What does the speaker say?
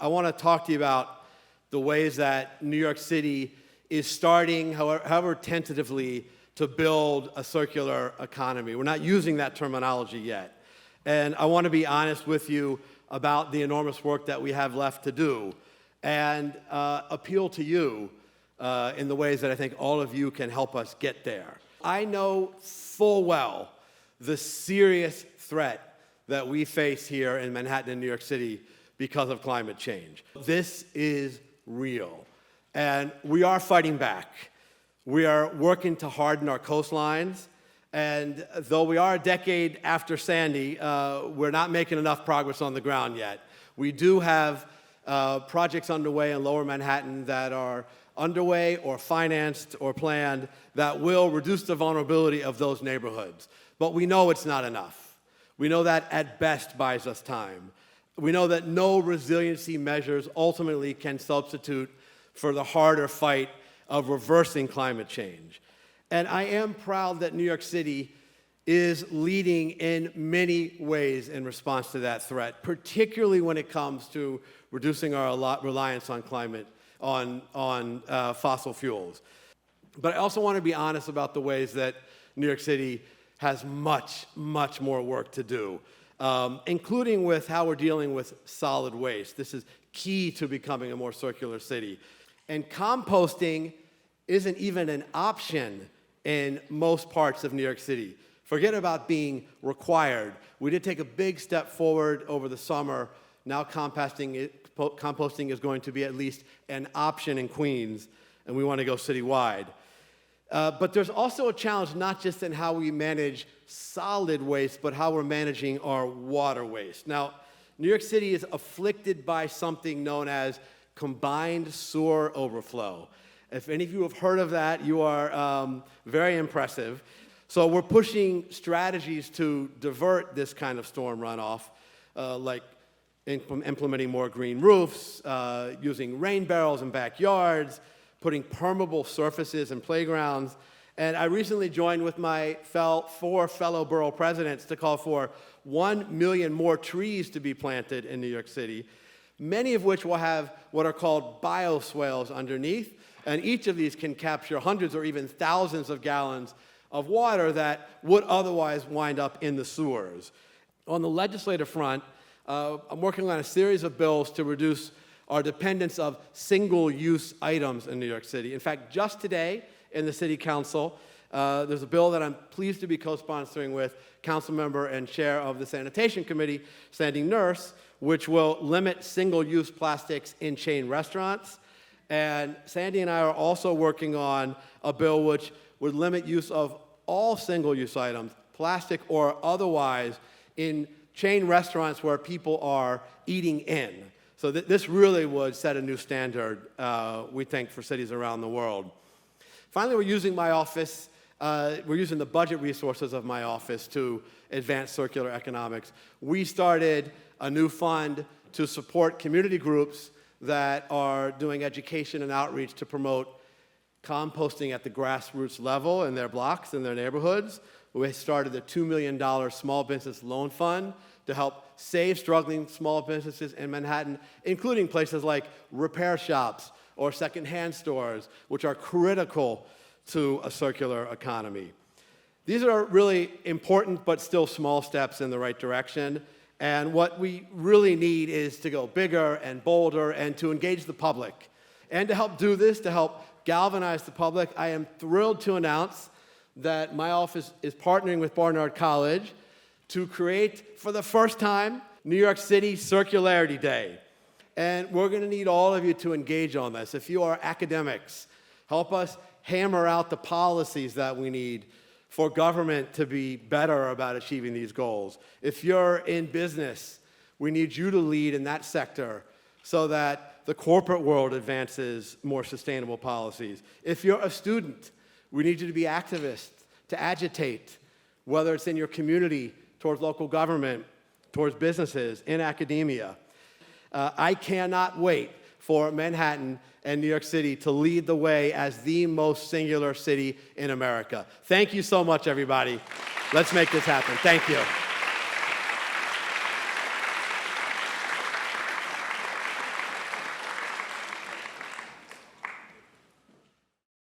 I want to talk to you about the ways that New York City is starting, however tentatively, to build a circular economy. We're not using that terminology yet. And I want to be honest with you about the enormous work that we have left to do and appeal to you in the ways that I think all of you can help us get there. I know full well the serious threat that we face here in Manhattan and New York City because of climate change. This is real, and we are fighting back. We are working to harden our coastlines, and though we are a decade after Sandy, we're not making enough progress on the ground yet. We do have projects underway in Lower Manhattan that are underway or financed or planned that will reduce the vulnerability of those neighborhoods. But we know it's not enough. We know that at best buys us time. We know that no resiliency measures ultimately can substitute for the harder fight of reversing climate change. And I am proud that New York City is leading in many ways in response to that threat, particularly when it comes to reducing our reliance on fossil fuels. But I also want to be honest about the ways that New York City has much, much more work to do, including with how we're dealing with solid waste. This is key to becoming a more circular city. And composting isn't even an option in most parts of New York City. Forget about being required. We did take a big step forward over the summer. Now composting is going to be at least an option in Queens, and we want to go citywide. But there's also a challenge not just in how we manage solid waste, but how we're managing our water waste. Now, New York City is afflicted by something known as combined sewer overflow. If any of you have heard of that, you are very impressive. So we're pushing strategies to divert this kind of storm runoff, like implementing more green roofs, using rain barrels in backyards, putting permeable surfaces in playgrounds. And I recently joined with my four fellow borough presidents to call for 1 million more trees to be planted in New York City, many of which will have what are called bioswales underneath. And each of these can capture hundreds or even thousands of gallons of water that would otherwise wind up in the sewers. On the legislative front, I'm working on a series of bills to reduce our dependence of single-use items in New York City. In fact, just today in the City Council, there's a bill that I'm pleased to be co-sponsoring with Council Member and Chair of the Sanitation Committee, Sandy Nurse, which will limit single-use plastics in chain restaurants. And Sandy and I are also working on a bill which would limit use of all single-use items, plastic or otherwise, in chain restaurants where people are eating in. So this really would set a new standard, we think, for cities around the world. Finally, we're using the budget resources of my office to advance circular economics. We started a new fund to support community groups that are doing education and outreach to promote composting at the grassroots level in their blocks, in their neighborhoods. We started the $2 million Small Business Loan Fund to help save struggling small businesses in Manhattan, including places like repair shops or secondhand stores, which are critical to a circular economy. These are really important but still small steps in the right direction. And what we really need is to go bigger and bolder and to engage the public. And to help do this, to help galvanize the public, I am thrilled to announce that my office is partnering with Barnard College to create, for the first time, New York City Circularity Day. And we're going to need all of you to engage on this. If you are academics, help us hammer out the policies that we need for government to be better about achieving these goals. If you're in business, we need you to lead in that sector so that the corporate world advances more sustainable policies. If you're a student, we need you to be activists, to agitate, whether it's in your community, towards local government, towards businesses, in academia. I cannot wait for Manhattan and New York City to lead the way as the most singular city in America. Thank you so much, everybody. Let's make this happen. Thank you.